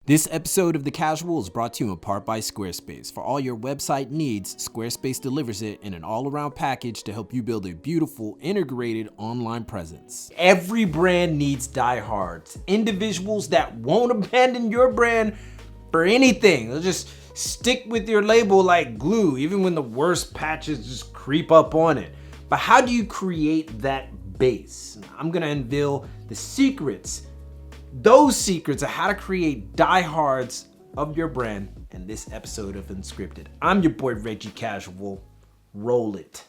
This episode of The Casual is brought to you in part by Squarespace. For all your website needs, Squarespace delivers it in an all-around package to help you build a beautiful, integrated online presence. Every brand needs diehards, individuals that won't abandon your brand for anything. They'll just stick with your label like glue, even when the worst patches just creep up on it. But how do you create that base? I'm gonna unveil the secrets, those secrets of how to create diehards of your brand in this episode of Unscripted. I'm your boy Reggie Casual. Roll it.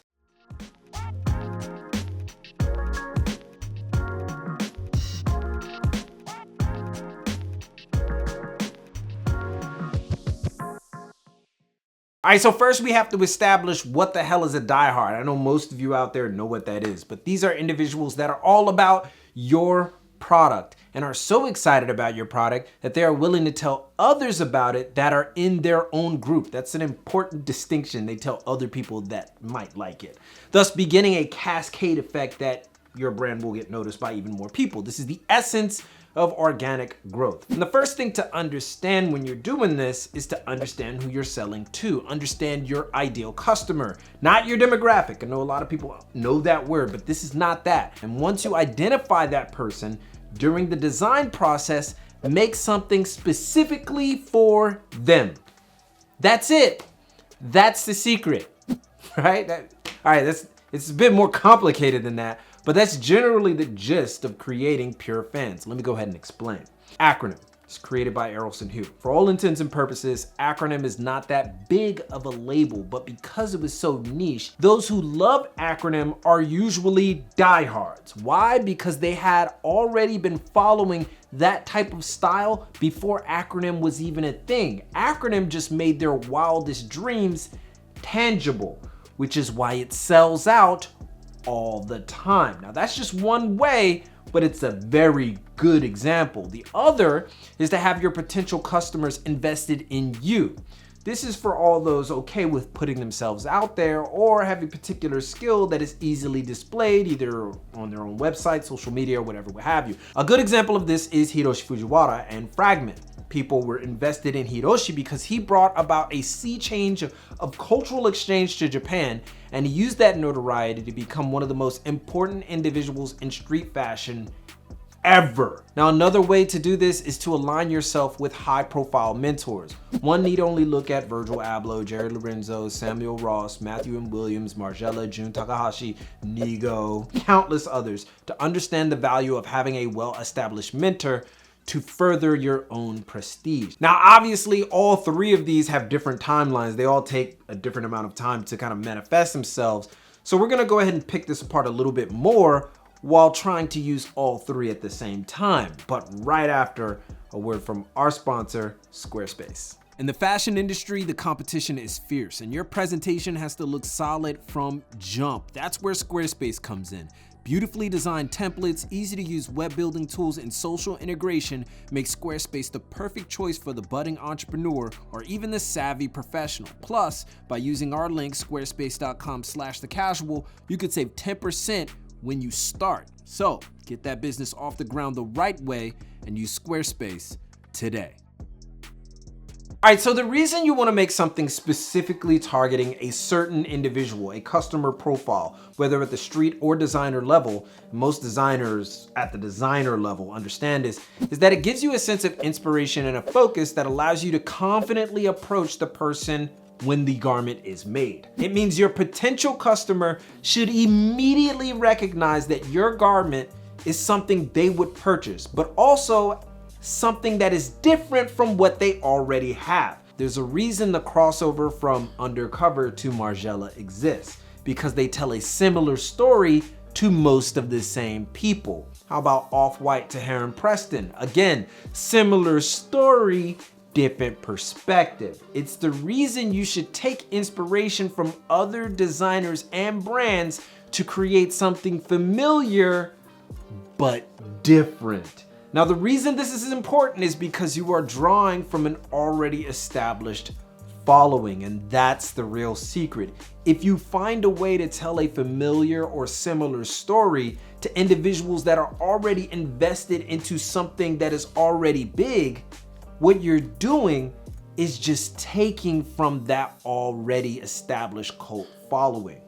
All right, so first we have to establish what the hell is a diehard. I know most of you out there know what that is, but these are individuals that are all about your product and are so excited about your product that they are willing to tell others about it that are in their own group. That's an important distinction. They tell other people that might like it, thus beginning a cascade effect that your brand will get noticed by even more people. This is the essence of organic growth. And the first thing to understand when you're doing this is to understand who you're selling to. Understand your ideal customer, not your demographic. I know a lot of people know that word, but this is not that. And once you identify that person during the design process, make something specifically for them. That's it. That's the secret, right? All right, it's a bit more complicated than that, but that's generally the gist of creating pure fans. Let me go ahead and explain. Acronym is created by Errolson Hugh. For all intents and purposes, acronym is not that big of a label, but because it was so niche, those who love acronym are usually diehards. Why? Because they had already been following that type of style before acronym was even a thing. Acronym just made their wildest dreams tangible, which is why it sells out all the time. Now that's just one way, but it's a very good example. The other is to have your potential customers invested in you. This is for all those okay with putting themselves out there or have a particular skill that is easily displayed either on their own website, social media, or whatever, what have you. A good example of this is Hiroshi Fujiwara and Fragment. People were invested in Hiroshi because he brought about a sea change of cultural exchange to Japan, and he used that notoriety to become one of the most important individuals in street fashion ever. Now, another way to do this is to align yourself with high-profile mentors. One need only look at Virgil Abloh, Jerry Lorenzo, Samuel Ross, Matthew M. Williams, Margiela, Jun Takahashi, Nigo, countless others to understand the value of having a well-established mentor to further your own prestige. Now, obviously, all three of these have different timelines. They all take a different amount of time to kind of manifest themselves. So we're gonna go ahead and pick this apart a little bit more while trying to use all three at the same time, but right after a word from our sponsor, Squarespace. In the fashion industry, the competition is fierce and your presentation has to look solid from jump. That's where Squarespace comes in. Beautifully designed templates, easy to use web building tools, and social integration make Squarespace the perfect choice for the budding entrepreneur or even the savvy professional. Plus, by using our link, squarespace.com/thecasual, you could save 10% when you start. So get that business off the ground the right way and use Squarespace today. All right, so the reason you want to make something specifically targeting a certain individual, a customer profile, whether at the street or designer level, most designers at the designer level understand this, is that it gives you a sense of inspiration and a focus that allows you to confidently approach the person when the garment is made. It means your potential customer should immediately recognize that your garment is something they would purchase, but also something that is different from what they already have. There's a reason the crossover from Undercover to Margiela exists, because they tell a similar story to most of the same people. How about Off-White to Heron Preston? Again, similar story, different perspective. It's the reason you should take inspiration from other designers and brands to create something familiar but different. Now, the reason this is important is because you are drawing from an already established following, and that's the real secret. If you find a way to tell a familiar or similar story to individuals that are already invested into something that is already big, What you're doing is just taking from that already established cult following.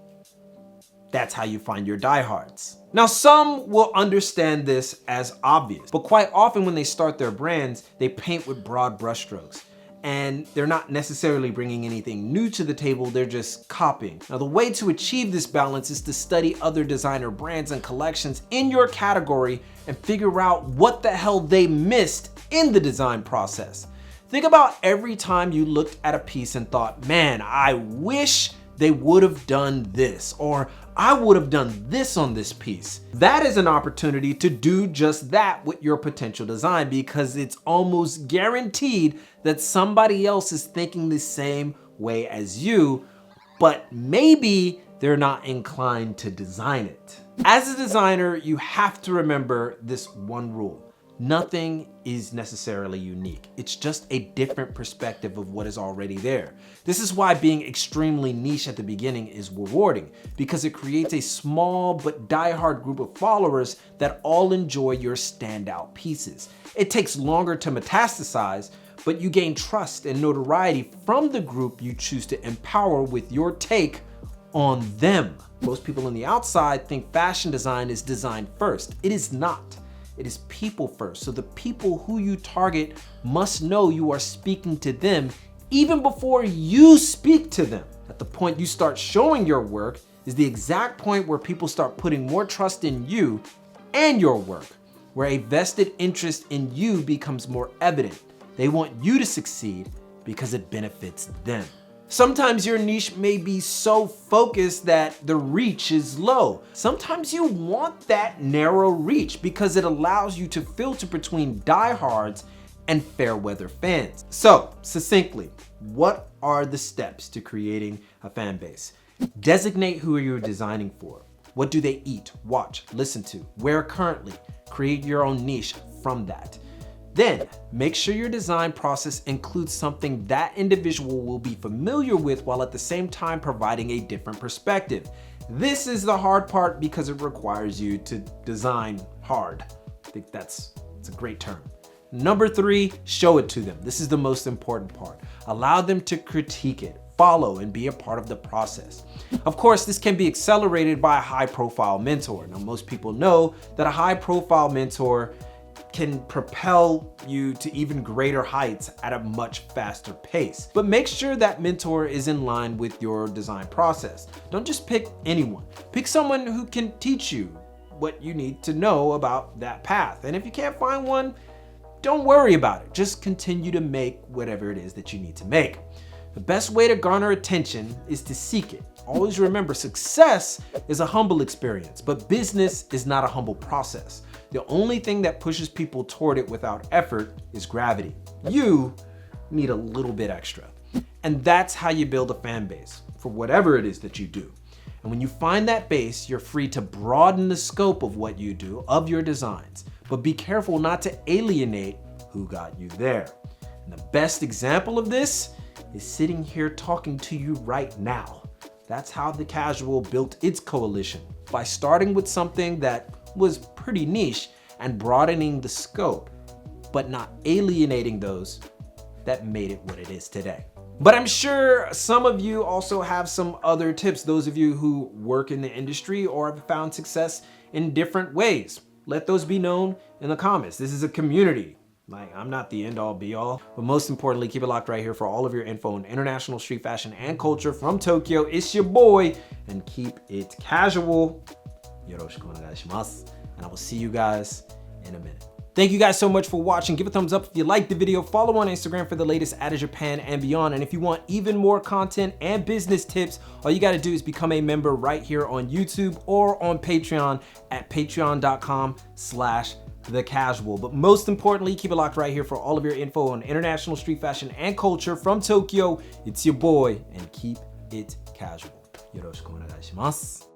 That's how you find your diehards. Now, some will understand this as obvious, but quite often when they start their brands, they paint with broad brushstrokes. And they're not necessarily bringing anything new to the table, they're just copying. Now, the way to achieve this balance is to study other designer brands and collections in your category and figure out what the hell they missed in the design process. Think about every time you looked at a piece and thought, man, I wish they would have done this, or I would have done this on this piece. That is an opportunity to do just that with your potential design, because it's almost guaranteed that somebody else is thinking the same way as you, but maybe they're not inclined to design it. As a designer, you have to remember this one rule. Nothing is necessarily unique. It's just a different perspective of what is already there. This is why being extremely niche at the beginning is rewarding, because it creates a small but diehard group of followers that all enjoy your standout pieces. It takes longer to metastasize, but you gain trust and notoriety from the group you choose to empower with your take on them. Most people on the outside think fashion design is design first. It is not. It is people first. So the people who you target must know you are speaking to them even before you speak to them. At the point you start showing your work is the exact point where people start putting more trust in you and your work, where a vested interest in you becomes more evident. They want you to succeed because it benefits them. Sometimes your niche may be so focused that the reach is low. Sometimes you want that narrow reach because it allows you to filter between diehards and fair weather fans. So, succinctly, what are the steps to creating a fan base? Designate who you're designing for. What do they eat, watch, listen to, where currently? Create your own niche from that. Then, make sure your design process includes something that individual will be familiar with while at the same time providing a different perspective. This is the hard part because it requires you to design hard. I think that's a great term. Number 3, show it to them. This is the most important part. Allow them to critique it, follow, and be a part of the process. Of course, this can be accelerated by a high-profile mentor. Now, most people know that a high-profile mentor can propel you to even greater heights at a much faster pace. But make sure that mentor is in line with your design process. Don't just pick anyone. Pick someone who can teach you what you need to know about that path. And if you can't find one, don't worry about it. Just continue to make whatever it is that you need to make. The best way to garner attention is to seek it. Always remember, success is a humble experience, but business is not a humble process. The only thing that pushes people toward it without effort is gravity. You need a little bit extra. And that's how you build a fan base for whatever it is that you do. And when you find that base, you're free to broaden the scope of what you do, of your designs, but be careful not to alienate who got you there. And the best example of this is sitting here talking to you right now. That's how THECASUAL built its coalition, by starting with something that was pretty niche and broadening the scope, but not alienating those that made it what it is today. But I'm sure some of you also have some other tips, those of you who work in the industry or have found success in different ways. Let those be known in the comments. This is a community. I'm not the end all be all, but most importantly, keep it locked right here for all of your info on international street fashion and culture from Tokyo. It's your boy, and keep it casual. Yoroshiku onegaishimasu. And I will see you guys in a minute. Thank you guys so much for watching. Give a thumbs up if you liked the video. Follow on Instagram for the latest out of Japan and beyond. And if you want even more content and business tips, all you gotta do is become a member right here on YouTube or on Patreon at patreon.com/THECASUAL. But most importantly, keep it locked right here for all of your info on international street fashion and culture from Tokyo. It's your boy, and keep it casual. Yoroshiku onegaishimasu.